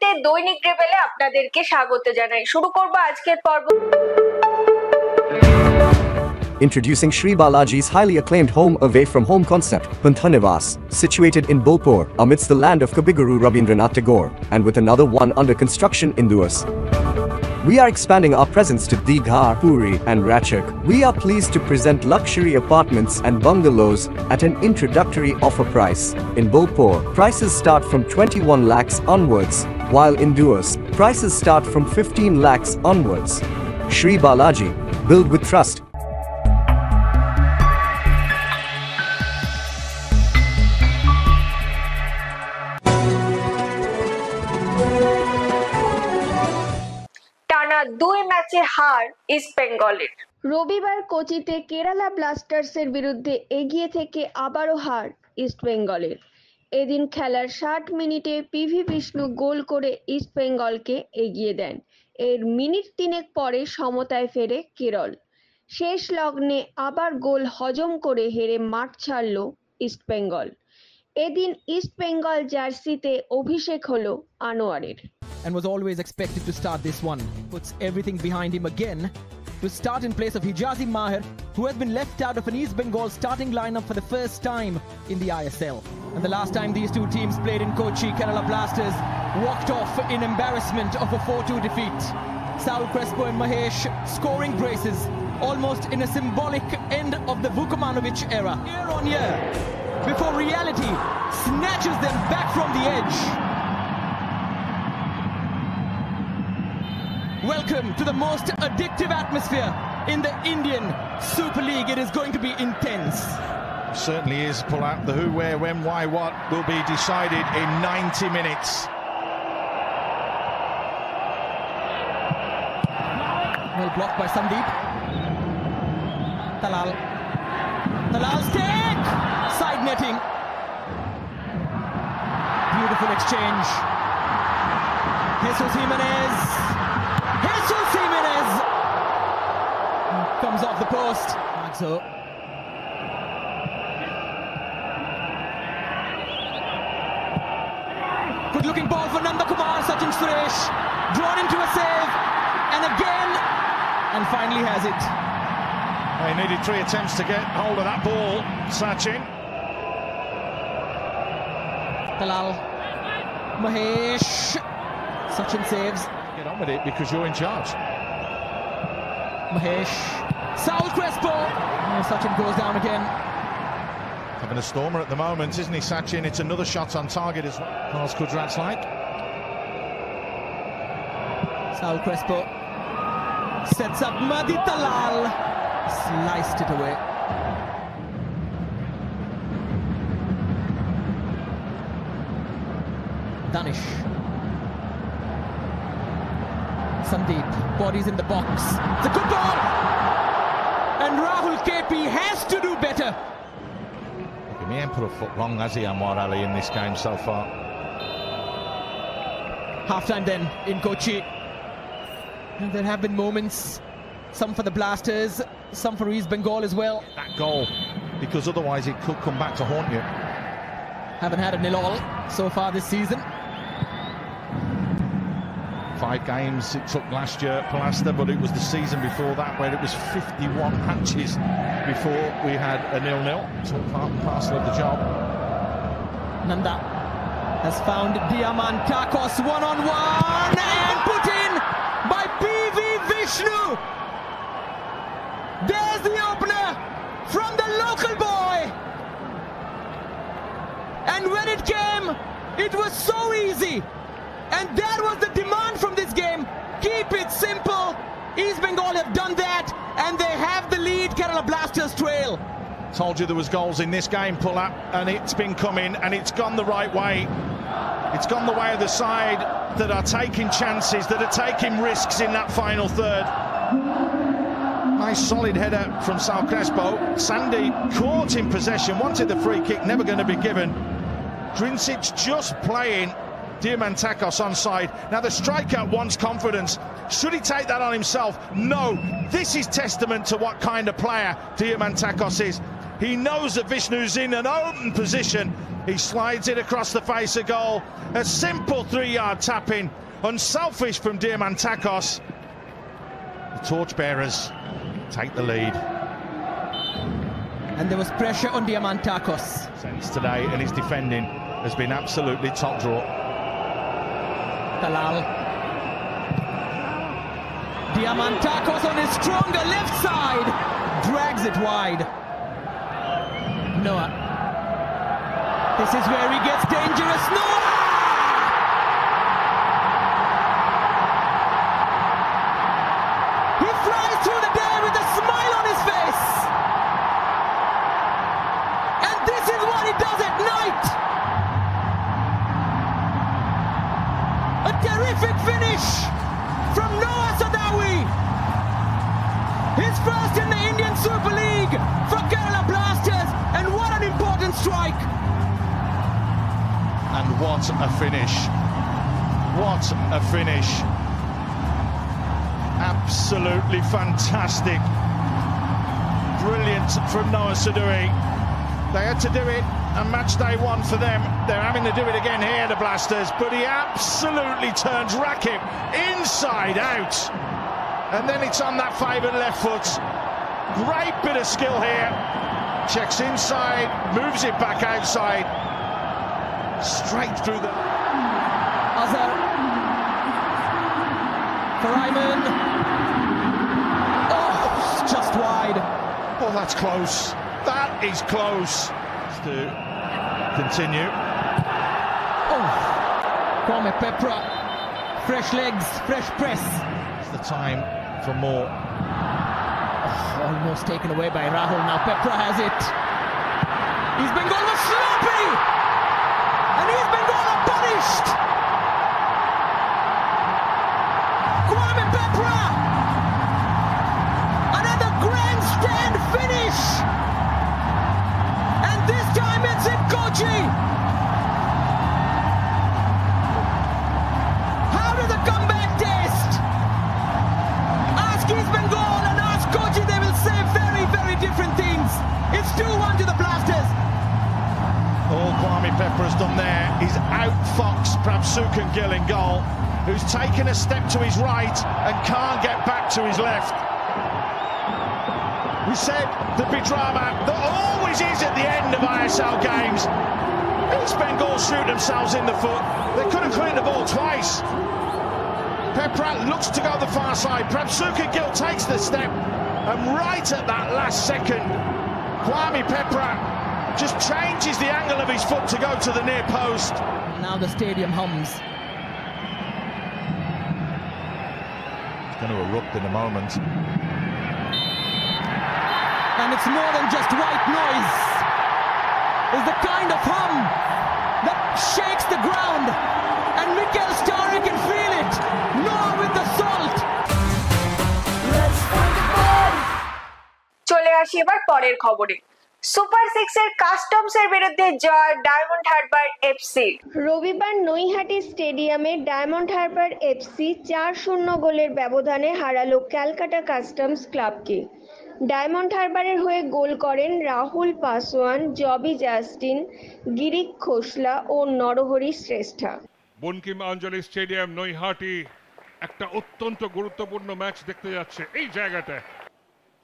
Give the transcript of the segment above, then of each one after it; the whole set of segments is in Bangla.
টিভিতে দৈনিক রেবেলে আপনাদেরকে স্বাগত জানাই। শুরু করব আজকের পর্ব। Introducing Sri Balaji's highly acclaimed home away from home concept, Panthanivas, situated in Bolpur, amidst the land of Kabiguru Rabindranath Tagore, and with another one under construction in Duas. We are expanding our presence to Digha, Puri, and Ratchak. We are pleased to present luxury apartments and bungalows at an introductory offer price. In Bolpur, prices start from 21 lakhs onwards, while in Duas, prices start from 15 lakhs onwards. Sri Balaji, build with trust. টানা 2 ম্যাচে হার ইস্ট বেঙ্গলের। রবিবার কোচিতে কেরালা ব্লাস্টার্সের বিরুদ্ধে এগিয়ে থেকে আবারও হার ইস্ট বেঙ্গলের। এদিন খেলার 60 মিনিটে পিভি বিষ্ণু গোল করে ইস্ট বেঙ্গলকে এগিয়ে দেন। এর মিনিট 3 পরে সমতায় ফেরে কেরল। শেষ লগ্নে আবার গোল হজম করে হেরে মাঠ ছাড়ল ইস্ট বেঙ্গল। এদিন ইস্ট বেঙ্গল জার্সিতে অভিষেক হলো আনোয়ারের। And was always expected to start this one. Puts everything behind him again to start in place of Hijazi Maher, who has been left out of an East Bengal starting lineup for the first time in the ISL. And the last time these two teams played in Kochi, Kerala Blasters walked off in embarrassment of a 4-2 defeat. Saul Crespo and Mahesh scoring braces almost in a symbolic end of the Vukomanovic era. Year on year, before reality snatches them back from the edge. Welcome to the most addictive atmosphere in the Indian Super League. It is going to be intense. Certainly is. Pull out the who, where, when, why, what will be decided in 90 minutes. Well blocked by Sandeep. Talal's take! Side netting. Beautiful exchange. Jesus Jimenez comes off the post. So good looking ball for Nanda Kumar. Sachin Suresh drawn into a save, and again, and finally has it. They needed 3 attempts to get hold of that ball. Sachin. Talal, Mahesh, Sachin saves. Get on with it because you're in charge. Mahesh, Saul Crespo. Oh, Sachin goes down again. Having a stormer at the moment, isn't he, Sachin? It's another shot on target as well. Carlos Kudrat's like. Saul Crespo sets up Madi Talal. Sliced it away. Danish. Sandeep, bodies in the box. It's a good ball! And Rahul KP has to do better. He ain't put a foot wrong, has he, Anwar Ali, in this game so far? Half-time then in Kochi. And there have been moments, some for the Blasters, some for East Bengal as well. That goal, because otherwise it could come back to haunt you. Haven't had a nil-all so far this season. 5 games it took last year at Palasta, but it was the season before that where it was 51 matches before we had a 0-0. It's all part and parcel of the job. Nanda has found Diamantakos one-on-one and put in by PV Vishnu. There's the opener from the local boy. And when it came, it was so easy. And that was the demand from this game. Keep it simple. East Bengal have done that, and they have the lead. Kerala Blasters trail. Told you there was goals in this game, pull up, and it's been coming, and it's gone the right way. It's gone the way of the side that are taking chances, that are taking risks in that final third. Nice solid header from Saul Crespo. Sandy caught in possession, wanted the free kick, never going to be given. Drincic just playing Diamantakos onside. Now the striker wants confidence. Should he take that on himself? No. This is testament to what kind of player Diamantakos is. He knows that Vishnu's in an open position He slides it across the face of goal. A simple 3-yard tap-in. Unselfish from Diamantakos. The torchbearers take the lead. And there was pressure on Diamantakos. Sense today, and his defending has been absolutely top draw. Talal. Diamantakos on his stronger left side. Drags it wide. Noah. This is where he gets dangerous. Noah! He flies through the day with a smile on his face. And this is what he does at night. A terrific finish from Noah Sadawi. His first in the Indian Super League for Kerala Blasters, and what an important strike. And what a finish. What a finish. Absolutely fantastic. Brilliant from Noah Sadawi. They had to do it on match day 1 for them. They're having to do it again here, the Blasters, but he absolutely turns Rakip inside out. And then it's on that favoured left foot. Great bit of skill here. Checks inside, moves it back outside. Straight through the... Azhar. For Ayman. Oh, it's just wide. Oh, that's close. That is close. To continue. Oh, Kwame Pepra. Fresh legs, fresh press. It's the time for more. Oh, almost taken away by Rahul. Now Pepra has it. East Bengal was sloppy. And East Bengal are punished. Kwame Pepra. Another grandstand finish. And this time it's in Kochi. How does the comeback taste? Ask East Bengal and ask Kochi, they will say very, very different things. It's 2-1 to the Blasters. All Kwame Pepper has done there is outfox Prabhsukan Gill in goal, who's taken a step to his right and can't get back to his left. We said there'd be drama. There always is at the end of ISL games. East Bengal shoot themselves in the foot. They could have cleared the ball twice. Pepra looks to go the far side. Prabhsukan Gill takes the step, and right at that last second, Kwame Pepra just changes the angle of his foot to go to the near post. Now the stadium hums. It's going to erupt in a moment. And it's more than just white noise. It's the kind of hum that shakes the ground. And Mikel Starry can feel it. Noah with the salt. চলে আসি এবার পরের খবরে। সুপার 6 এর কাস্টমসের বিরুদ্ধে জয় ডায়মন্ড হারবার এফসি। রবিবার নৈহাটি স্টেডিয়ামে ডায়মন্ড হারবার এফসি 4-0 গোলের ব্যবধানে হারালো ক্যালকাটা কাস্টমস ক্লাবকে। ডায়মন্ড হারবারের হয়ে গোল করেন রাহুল পাসওয়ান, জবি জাস্টিন, গিরিক খোসলা ও নরহরি শ্রেষ্ঠা। বঙ্কিম আঞ্জলি স্টেডিয়াম নৈহাটি একটা অত্যন্ত গুরুত্বপূর্ণ ম্যাচ দেখতে যাচ্ছে এই জায়গাটায়।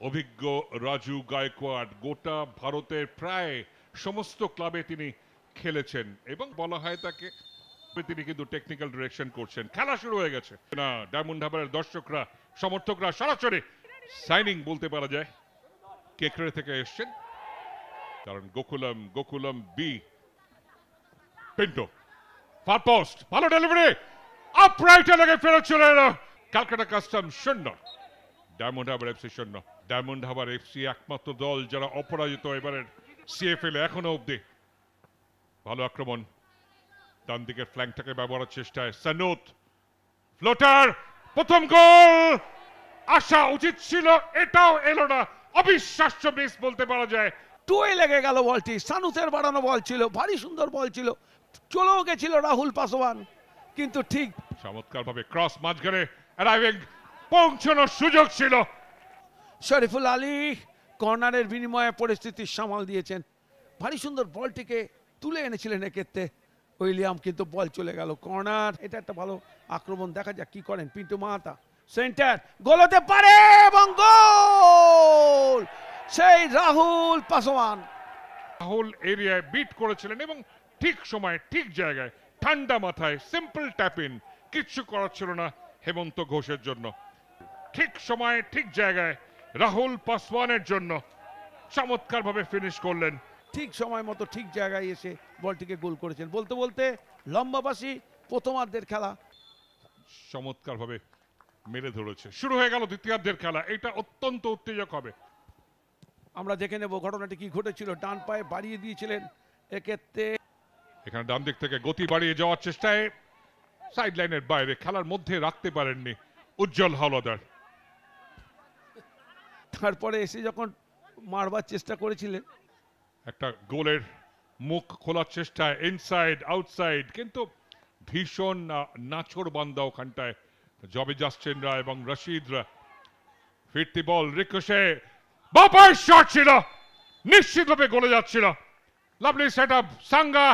অভিজ্ঞ রাজু গায়কোয়াড় গোটা ভারতের প্রায় সমস্ত ক্লাবে তিনি খেলেছেন এবং বলা হয় তাকে তিনি কিন্তু টেকনিক্যাল ডিরেকশন করছেন। খেলা শুরু হয়ে গেছে না, ডায়মন্ড হারবারের দর্শকরা সমর্থকরা সরাসরি সাইনিং বলতে পারা যায় কেকড়ে থেকে এসছেন, কারণ Gokulam B Pinto far post, ভালো ডেলিভারি, আপরাইটে লেগে ফেরত চলে এলো Calcutta custom 0, Diamond Harbour FC 0। Diamond Harbour FC একমাত্র দল যারা অপরাজিত এবারের সিএফএল এখনো অব্দি। ভালো আক্রমণ, ডান দিকের ফ্ল্যাঙ্কটাকে ব্যবহারের চেষ্টায় সানুত, ফ্লোটার, প্রথম গোল আসা উচিত ছিল, এটাও এলো না, অবিশ্বাস্য মিস বলতে পারা যায়। টুয়ে লেগে গেল বলটি, সানুসের বাড়ানো বল ছিল, ভারী সুন্দর বল ছিল, চলেও গেছিল রাহুল পাসওয়ান, কিন্তু ঠিক চমৎকার ভাবে ক্রস মাঝখানে অ্যারাইভিং পৌঁছানোর সুযোগ ছিল। শরীফুল আলী কর্নারের বিনিময়ে পরিস্থিতি সামাল দিয়েছেন, ভারী সুন্দর বলটিকে তুলে এনেছিলেন এক্ষেত্রে উইলিয়াম, কিন্তু বল চলে গেল কর্নার। এটা একটা ভালো আক্রমণ, দেখা যাক কি করেন পিন্টু মাহাতা। সেন্টার, গোল হতে পারে এবং গোল সেই রাহুল পাসওয়ান। রাহুল এরিয়ায় বিট করেছিলেন এবং ঠিক সময়ে ঠিক জায়গায় ঠান্ডা মাথায় সিম্পল ট্যাপ ইন, কিচ্ছু করার ছিল না হেমন্ত ঘোষের জন্য। ঠিক সময়ে ঠিক জায়গায় রাহুল পাসওয়ানের জন্য চমৎকার ভাবে ফিনিশ করলেন। ঠিক সময় মতো ঠিক জায়গায় এসে বলটিকে গোল করেছেন। বলতে বলতে লম্বাবাসী প্রথমার্ধের খেলা চমৎকার ভাবে মেরে ধরেছে। শুরু হয়ে গেল দ্বিতীয়ার্ধের খেলা, এটা অত্যন্ত উত্তেজক হবে। আমরা দেখে নেব ঘটনাটি কি ঘটেছিল। ডান পায়ে বাড়িয়ে দিয়েছিলেন এক্ষেত্রে, এখানে ডান দিক থেকে গতি বাড়িয়ে যাওয়ার চেষ্টায় সাইড লাইনের বাইরে, খেলার মধ্যে রাখতে পারেননি উজ্জ্বল হাওলাদার। তারপরে এসে যখন মারবার চেষ্টা করেছিলেন, একটা গোলের মুখ খোলার চেষ্টায় ইনসাইড আউটসাইড, কিন্তু ভীষণ নাচড় বান্দা ওখানটায় জবে জাস্টিনরা এবং রশিদরা। ফিরতি বল রিকোশে, বাপার শট ছিল, নিশ্চিতভাবে গোলে যাচ্ছিল। লাভলি সেট আপ, সাঙ্গা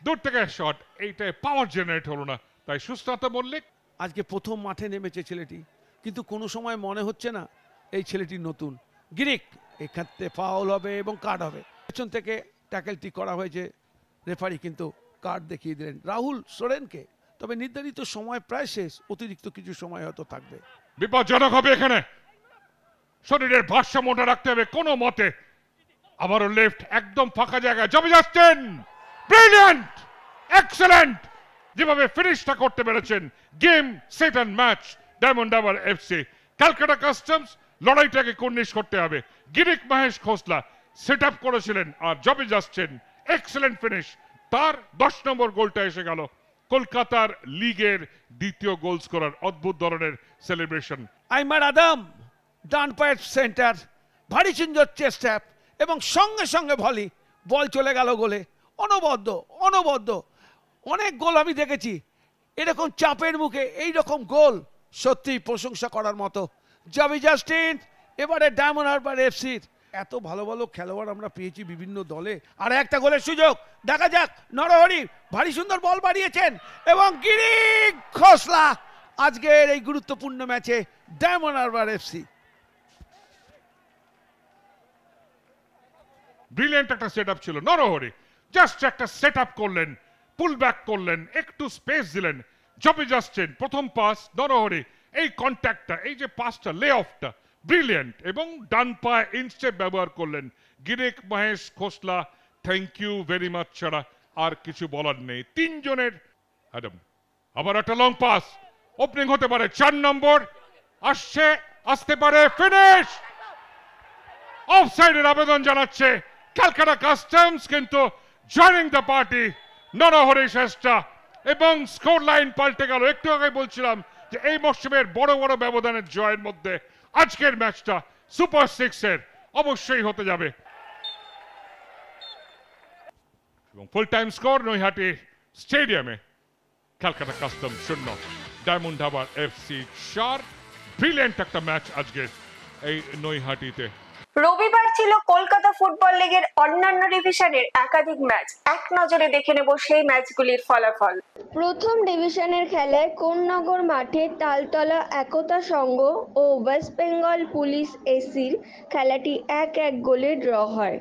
দূর থেকে শট, এইটাই পাওয়ার জেনারেট হলো না, তাই সুস্নাত মল্লিক। আজকে প্রথম মাঠে নেমেছে ছেলেটি, কিন্তু কোনো সময় মনে হচ্ছে না এই ছেলেটি নতুন। গিরিক, এক্ষেত্রে ফাউল হবে এবং কার্ড হবে। পেছন থেকে ট্যাকেলটি করা হয়েছে, রেফারি কিন্তু কার্ড দেখিয়ে দিলেন রাহুল সোরেনকে। তবে নির্ধারিত সময় প্রায় শেষ, অতিরিক্ত কিছু সময় হয়তো থাকবে। বিপজ্জনক হবে এখানে, শরীরের ভারসাম্যটা রাখতে হবে কোনো মতে। আবারও লেফট, একদম ফাঁকা জায়গায় জবে যাচ্ছেন, ব্রিলিয়ান্ট, এক্সেলেন্ট যেভাবে ফিনিশটা করতে পেরেছেন। Game set and match Diamond Harbour FC. Calcutta customs লড়াইটাকে কর্নিশ করতে হবে। গিরিক মহেশ খোসলা সেট আপ করেছিলেন আর জবে যাচ্ছেন, এক্সেলেন্ট ফিনিশ। তার 10 নম্বর গোলটা এসে গেল, কলকাতার লিগের দ্বিতীয় গোল স্কোরার। অদ্ভুত ধরনের সেলিব্রেশন। আইমার আদম ডান পায়ের সেন্টার, ভারী সুন্দর চেস্ট ট্যাপ এবং সঙ্গে সঙ্গে ভলি, বল চলে গেল গোলে। অনবদ্য অনেক গোল আমি দেখেছি, এরকম চাপের মুখে এই রকম গোল সত্যিই প্রশংসা করার মতো। জবি জাস্টিন এবারে ডায়মন্ড হারবার এফসির। এত ভালো ভালো খেলোয়াড় আমরা পেয়েছি বিভিন্ন দলে, আর একটা গোলের সুযোগ, দেখা যাক। নরহরি ভারী সুন্দর বল বাড়িয়েছেন এবং গিরিক খোসলা আজকের এই গুরুত্বপূর্ণ ম্যাচে ডায়মন্ড হারবার এফসি। ব্রিলিয়েন্ট একটা সেট আপ ছিল, নরহরি জাস্ট একটা সেট আপ করলেন, পুল ব্যাক করলেন, একটু স্পেস দিলেন। জবে জাস্টিন প্রথম পাস, নরহরি এই কন্ট্যাক্টটা, এই যে পাসটা, লে অফটা ব্রিলিয়েন্ট, এবং ডান পায়ে ইনস্টেপ ব্যবহার করলেন। গিরিক মহেশ খোসলা, থ্যাংক ইউ ভেরি মাচ ছাড়া আর কিছু বলার নেই। তিনজনের অ্যাডাম। আবার একটা লং পাস, ওপেনিং হতে পারে। 4 নম্বর আসতে পারে, ফিনিশ। অফসাইডের আবেদন জানাচ্ছে ক্যালকাটা কাস্টমস, কিন্তু জয়নিং দ্য পার্টি নরহরি শেষটা, এবং স্কোর লাইন পাল্টে গেল। একটু আগে বলছিলাম যে এই মরশুমের বড় বড় ব্যবধানের জয়ের মধ্যে আজকের ম্যাচটা সুপার 6-এর অবশ্যই হতে যাবে। এবং ফুল টাইম স্কোর নৈহাটি স্টেডিয়ামে, Calcutta custom 0, Diamond Harbour FC 4। Brilliant একটা ম্যাচ আজকের এই নৈহাটিতে। রবিবার ছিল কলকাতা ফুটবল লিগের অন্যান্য ডিভিশনের একাধিক ম্যাচ। এক নজরে দেখে নেব সেই ম্যাচগুলির ফলাফল। প্রথম ডিভিশনের খেলায় কোন্নগর মাঠে তালতলা একতা সংঘ ও ওয়েস্ট বেঙ্গল পুলিশ এসির খেলাটি 1-1 গোলে ড্র হয়।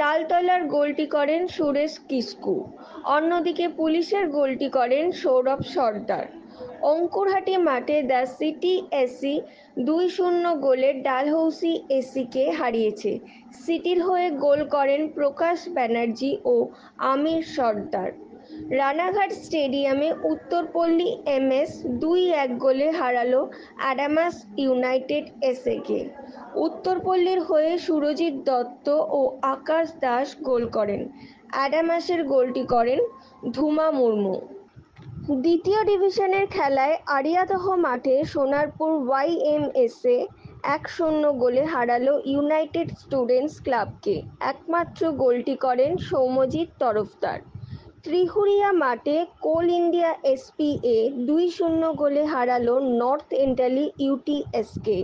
তালতলার গোলটি করেন সুরেশ কিস্কু, অন্যদিকে পুলিশের গোলটি করেন সৌরভ সর্দার। অঙ্কুরহাটি মাঠে দ্য সিটি এসি 2-0 গোলে ডালহৌসি এসিকে হারিয়েছে। সিটির হয়ে গোল করেন প্রকাশ ব্যানার্জি ও আমির সর্দার। রানাঘাট স্টেডিয়ামে উত্তরপল্লী এমএস 2-1 গোলে হারালো অ্যাডামাস ইউনাইটেড এসএকে। উত্তরপল্লীর হয়ে সুরজিৎ দত্ত ও আকাশ দাস গোল করেন। অ্যাডামাসের গোলটি করেন ধুমা মুর্মু। দ্বিতীয় ডিভিশনের খেলায় আরিয়াদহ মাঠে সোনারপুর ওয়াইএমএসএ 1-0 গোলে হারালো ইউনাইটেড স্টুডেন্টস ক্লাবকে। একমাত্র গোলটি করেন সৌম্যজিৎ তরফদার। ত্রিহুরিয়া মাঠে কোল ইন্ডিয়া এসপিএ 2-0 গোলে হারালো নর্থ এন্টালি ইউটিএসকে।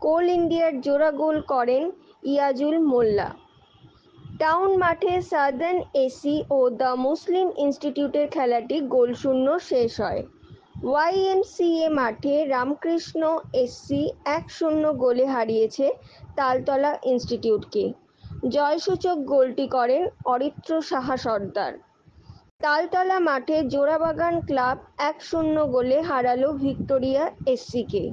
কোল ইন্ডিয়ার জোড়া গোল করেন ইয়াজুল মোল্লা। টাউন মাঠে সাদার্ন এসি ও দ্য মুসলিম ইনস্টিটিউটের খেলাটি গোলশূন্য শেষ হয়। ওয়াইএমসিএ মাঠে রামকৃষ্ণ এসসি 1-0 গোলে হারিয়েছে তালতলা ইনস্টিটিউটকে। জয়সূচক গোলটি করেন অরিত্র সাহা সর্দার। তালতলা মাঠে জোড়াবাগান ক্লাব 1-0 গোলে হারালো ভিক্টোরিয়া এসসিকে।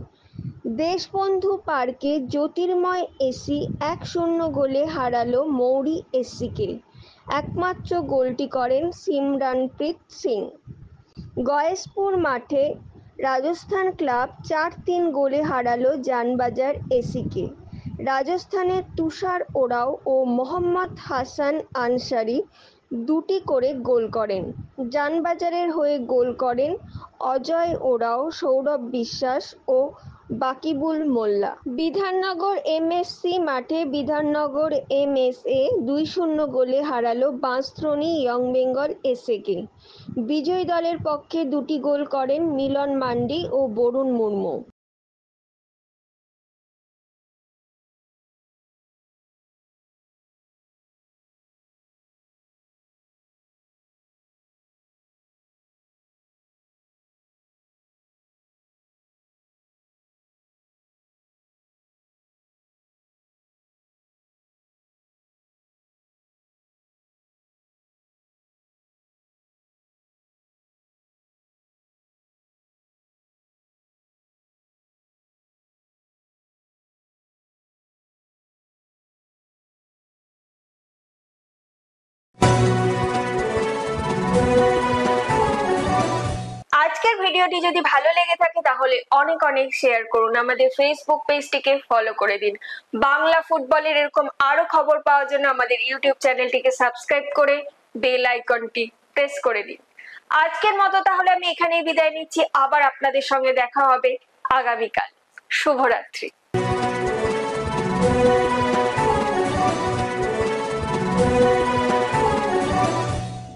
দেশবন্ধু পার্কে জ্যোতির্ময় এসি 1-0 গোলে হারালো মৌরি এসসিকে। একমাত্র গোলটি করেন সিমরানপ্রীত সিং। গয়েশপুর মাঠে রাজস্থান ক্লাব 4-3 গোলে হারালো জানবাজার এসিকে। রাজস্থানের তুষার ওরাও ও মোহাম্মদ হাসান আনসারি দুটি করে গোল করেন। জানবাজারের হয়ে গোল করেন অজয় ওরাও, সৌরভ বিশ্বাস ও বাকিবুল মোল্লা। বিধাননগর এমএসসি মাঠে বিধাননগর এমএসএ 2-0 গোলে হারালো বাঁশদ্রোণী ইয়ং বেঙ্গল এসএকে। বিজয়ী দলের পক্ষে দুটি গোল করেন মিলন মান্ডি ও বরুণ মুর্মু। আজকের ভিডিওটি যদি ভালো লেগে থাকে তাহলে অনেক অনেক শেয়ার করুন, আমাদের ফেসবুক পেজটিকে ফলো করে দিন। বাংলা ফুটবলের এরকম আরো খবর পাওয়ার জন্য আমাদের ইউটিউব চ্যানেলটিকে সাবস্ক্রাইব করে বেল আইকনটি প্রেস করে দিন। আজকের মতো তাহলে আমি এখানেই বিদায় নিচ্ছি, আবার আপনাদের সঙ্গে দেখা হবে আগামীকাল। শুভরাত্রি।